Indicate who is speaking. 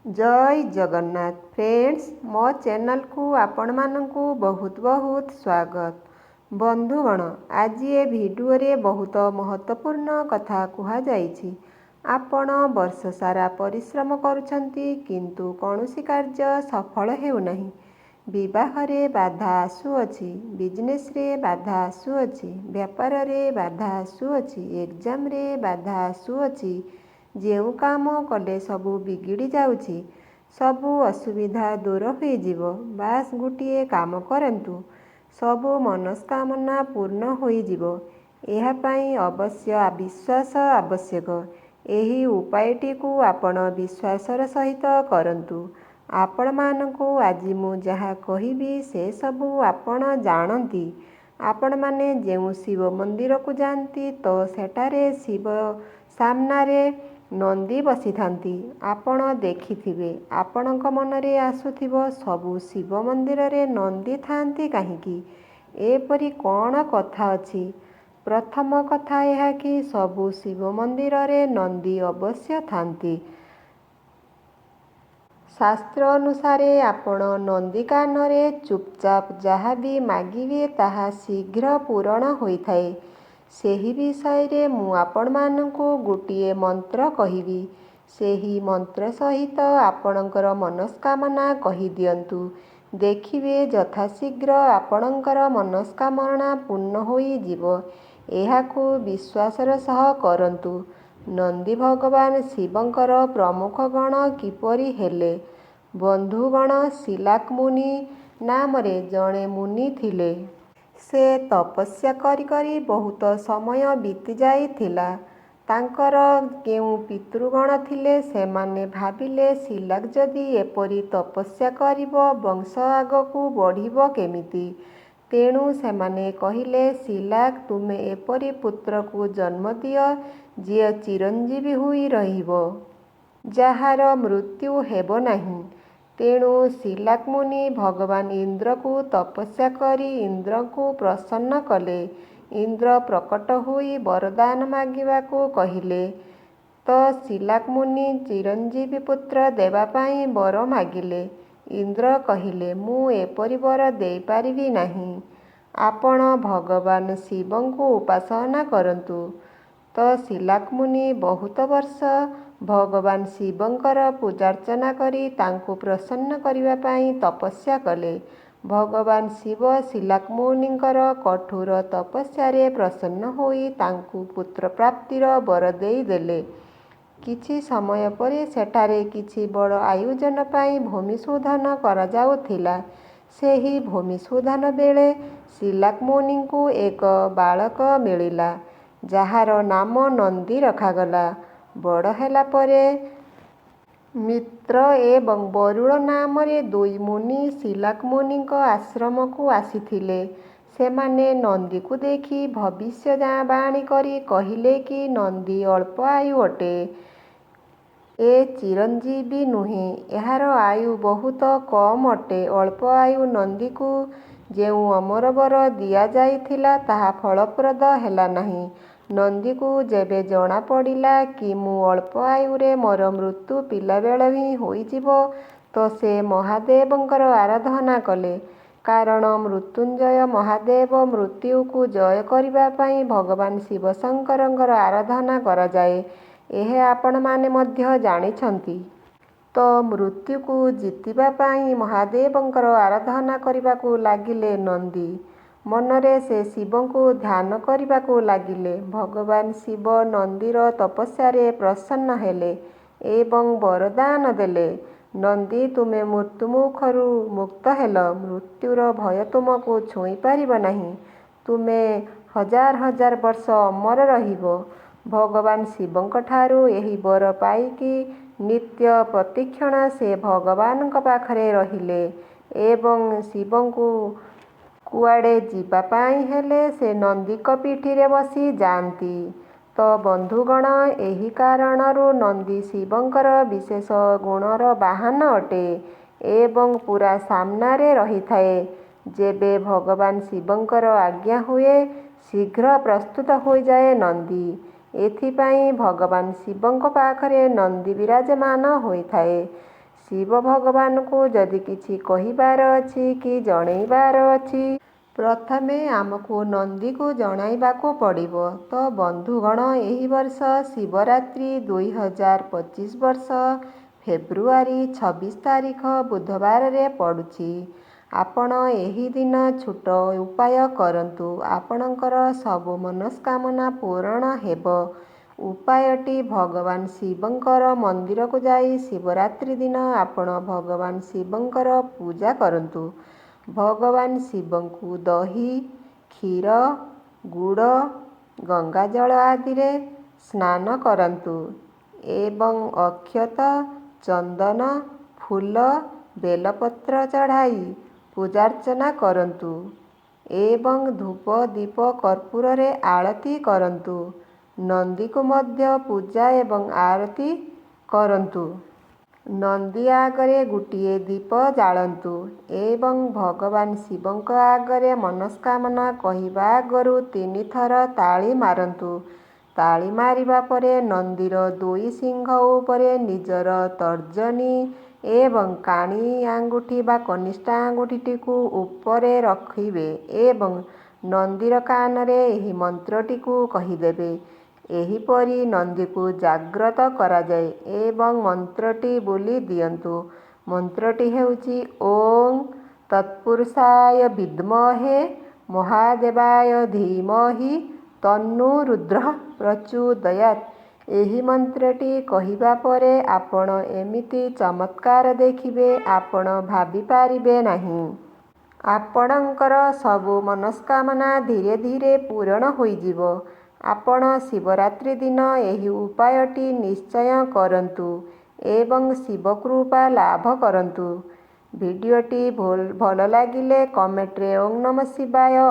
Speaker 1: जय जगन्नाथ फ्रेंड्स मो चैनल को आपण मानकु बहुत बहुत स्वागत। बंधुगण आज ये वीडियो रे बहुत महत्वपूर्ण कथा कुहा जाइछि। आपण वर्ष सारा परिश्रम करुछंती किंतु कौनसी कार्य सफल हेउ नहीं। विवाह रे बाधा आसुअछि, बिजनेस रे बाधा आसुअछि, व्यापार रे बाधा आसुअछि, एग्जाम रे बाधा आसुअछि। जेउ काम कले सबू बिगिड़ी जाउछि, सबू असुविधा दूर हो जिवो। बास गोटे काम करंतु, सबू मनस्कामना पूर्ण हो जिवो। एहा पाई अवश्य विश्वास आवश्यक। एही उपायटी को आपण विश्वासर सहित करंतु। आपण मानकु आज मु जहा कहिबी से सबू आपण जानती। आपण माने जेउ शिव मंदिर को जानती तो सेटारे शिव सामनारे नंदी बसी थांती। आपण देखिथिबे, आपणक मनरे आसुथिबो सबू शिव मंदिर रे नंदी थांती काहींकी। एपरी कौन कथा अछि? प्रथम कथा यह कि सबू शिव मंदिर रे नंदी अवश्य थांती। शास्त्र अनुसारे आपण नंदी कानरे चुपचाप जहाँ भी मागिबे ताहा शीघ्र पूरण होइथाए। सेही विषय रे मु आपण मानकु गोटिए मंत्र कहिबी। सेही मंत्र सहित आपणकर मनस्कामना कहि दियंतु। देखिबे यथाशीघ्र आपणकर मनस्कामना पूर्ण होई जिवो। एहाकु विश्वासर सह करंतु। नंदी भगवान शिवंकर प्रमुख गण किपरि हेले? बंधुगण शिलाक मुनि नामरे जणे मुनि थिले। से तपस्या करी करी बहुत समय बीती जाइथिला। तांकर केउ पितृगण थिले, सेमाने भाबिले शिलाक जदि एपरी तपस्या करिबो वंश आगकु बढ़िबो केमिति। तेणु सेमाने कहिले, शिलाक तुमे एपरी पुत्र को जन्म दियो जे चिरंजीवी होई रहिबो, जाहार मृत्यु हेबो नहीं। तेणु शिलाक मुनि भगवान इंद्र को तपस्या करी इंद्र को प्रसन्न कले। इंद्र प्रकट होई वरदान मागिबाकू कहिले। तो शिलाक मुनि चिरंजीवी पुत्र देवा पाई वर मागिले। इंद्र कहिले, मु एपरी वर देई पारिबी नहीं। आपण भगवान शिवंकु उपासना करंतु। तो शिलाक मुनि बहुत वर्ष भगवान शिवंकर पूजार्चना करी तांको प्रसन्न करिबा पाई तपस्या कले। भगवान शिव शिलाक मुनिंकर कठोर तपस्यारे प्रसन्न होई तांकु पुत्र प्राप्तिर वर देई देले। किछि समय परे सेठारे किछि बड़ आयोजन पाई भूमिशोधन करा जाउथिला। सेही भूमिशोधन बेले शिलाक मुनिंकु एक बालक मिलिला, जाहार नाम नंदी रखागला। बड़ हेला परे मित्र एवं वरुण नामरे दुई मुनि शिलाक मुनिंक आश्रम को आसीथिले। सेमाने नंदी को देखी भविष्यवाणी करी कहिले कि नंदी अल्प आयु अटे, ए चिरंजीवी नुहे, एहार आयु बहुत कम अटे। अल्प आयु नंदी को जेउ अमर वर दिया जाइथिला ताहा फलप्रद हेला नहीं। नंदी को जेबे जना पड़िला कि मु अल्प आयुरे मोर मृत्यु पिलाबेल ही होइजिबो, तो से महादेवंकर आराधना कले। कारण मृत्युंजय महादेव मृत्यु को जय करिबा पाई भगवान शिव शंकरंकर आराधना करा जाए। एहे आपण माने मध्य जानिछंती। तो मृत्यु को जीतिबा पाई महादेवंकर आराधना करिबाकू लागिले नंदी। मनरे से शिवंकु ध्यान करिबाकू लागिले। भगवान शिव नंदीर तपस्यारे प्रसन्न हेले एवं वरदान देले। नंदी तुमे मृत्युमुखरू मुक्त हेल। मृत्युर भय तुमको छुई पारिब नहीं। तुमे हजार हजार वर्ष अमर रहिबो। भगवान शिवंक ठारू एही वर पाइकी नित्य प्रतिक्षण से भगवानक पाखरे रहिले एवं शिवंकु कुआड़े जीवा पाई हेले से नंदीक पीठीरे बसी जाती। तो बंधुगण एही कारणरू नंदी शिवंकर विशेष गुणर बाहन अटे एवं पूरा सामनारे रही थाए। जेबे भगवान शिवंकर आज्ञा हुए शीघ्र प्रस्तुत हो जाए नंदी। एथिपाई भगवान शिवंक पाखरे नंदी विराजमान होइथाए। ଶିବ ଭଗବାନଙ୍କୁ ଯଦି କିଛି କହିବାର ଅଛି କି ଜଣେଇବାର ଅଛି, ପ୍ରଥମେ ଆମକୁ ନନ୍ଦୀକୁ ଜଣାଇବାକୁ ପଡ଼ିବ। ତ ବନ୍ଧୁଗଣ, ଏହି ବର୍ଷ ଶିବରାତ୍ରି 2025 ବର୍ଷ ଫେବୃଆରୀ 26 ତାରିଖ ବୁଧବାରରେ ପଡ଼ୁଛି। ଆପଣ ଏହି ଦିନ ଛୋଟ ଉପାୟ କରନ୍ତୁ, ଆପଣଙ୍କର ସବୁ ମନସ୍କାମନା ପୂରଣ ହେବ। ଉପାୟଟି ଭଗବାନ ଶିବଙ୍କର ମନ୍ଦିରକୁ ଯାଇ ଶିବରାତ୍ରି ଦିନ ଆପଣ ଭଗବାନ ଶିବଙ୍କର ପୂଜା କରନ୍ତୁ। ଭଗବାନ ଶିବଙ୍କୁ ଦହି, କ୍ଷୀର, ଗୁଡ଼, ଗଙ୍ଗାଜଳ ଆଦିରେ ସ୍ନାନ କରାନ୍ତୁ ଏବଂ ଅକ୍ଷତ, ଚନ୍ଦନ, ଫୁଲ, ବେଲପତ୍ର ଚଢ଼ାଇ ପୂଜାର୍ଚ୍ଚନା କରନ୍ତୁ ଏବଂ ଧୂପ, ଦୀପ, କର୍ପୂରରେ ଆଳତି କରନ୍ତୁ। ନନ୍ଦୀକୁ ମଧ୍ୟ ପୂଜା ଏବଂ ଆରତି କରନ୍ତୁ। ନନ୍ଦୀ ଆଗରେ ଗୋଟିଏ ଦୀପ ଜାଳନ୍ତୁ ଏବଂ ଭଗବାନ ଶିବଙ୍କ ଆଗରେ ମନସ୍କାମନା କହିବା ଆଗରୁ 3 ଥର ତାଳି ମାରନ୍ତୁ। ତାଳି ମାରିବା ପରେ ନନ୍ଦୀର 2 ଶିଙ୍ଘ ଉପରେ ନିଜର ତର୍ଜନୀ ଏବଂ କାଣି ଆଙ୍ଗୁଠି ବା କନିଷ୍ଠ ଆଙ୍ଗୁଠିଟିକୁ ଉପରେ ରଖିବେ ଏବଂ ନନ୍ଦୀର କାନରେ ଏହି ମନ୍ତ୍ରଟିକୁ କହିଦେବେ। ଏହିପରି ନନ୍ଦୀକୁ ଜାଗ୍ରତ କରାଯାଏ ଏବଂ ମନ୍ତ୍ରଟି ବୋଲି ଦିଅନ୍ତୁ। ମନ୍ତ୍ରଟି ହେଉଛି ଓଁ ତତ୍ପୁରୁଷାୟ ବିଦ୍ମହେ ମହାଦେବାୟ ଧୀମହି ତନ୍ନୋ ରୁଦ୍ରଃ ପ୍ରଚୋଦୟାତ୍। ଏହି ମନ୍ତ୍ରଟି କହିବା ପରେ ଆପଣ ଏମିତି ଚମତ୍କାର ଦେଖିବେ, ଆପଣ ଭାବିପାରିବେ ନାହିଁ। ଆପଣଙ୍କର ସବୁ ମନସ୍କାମନା ଧୀରେ ଧୀରେ ପୂରଣ ହୋଇଯିବ। ଆପଣ ଶିବରାତ୍ରି ଦିନ ଏହି ଉପାୟଟି ନିଶ୍ଚୟ କରନ୍ତୁ ଏବଂ ଶିବ କୃପା ଲାଭ କରନ୍ତୁ। ଭିଡ଼ିଓଟି ଭଲ ଲାଗିଲେ କମେଣ୍ଟରେ ଓଁ ନମଃ ଶିବାୟ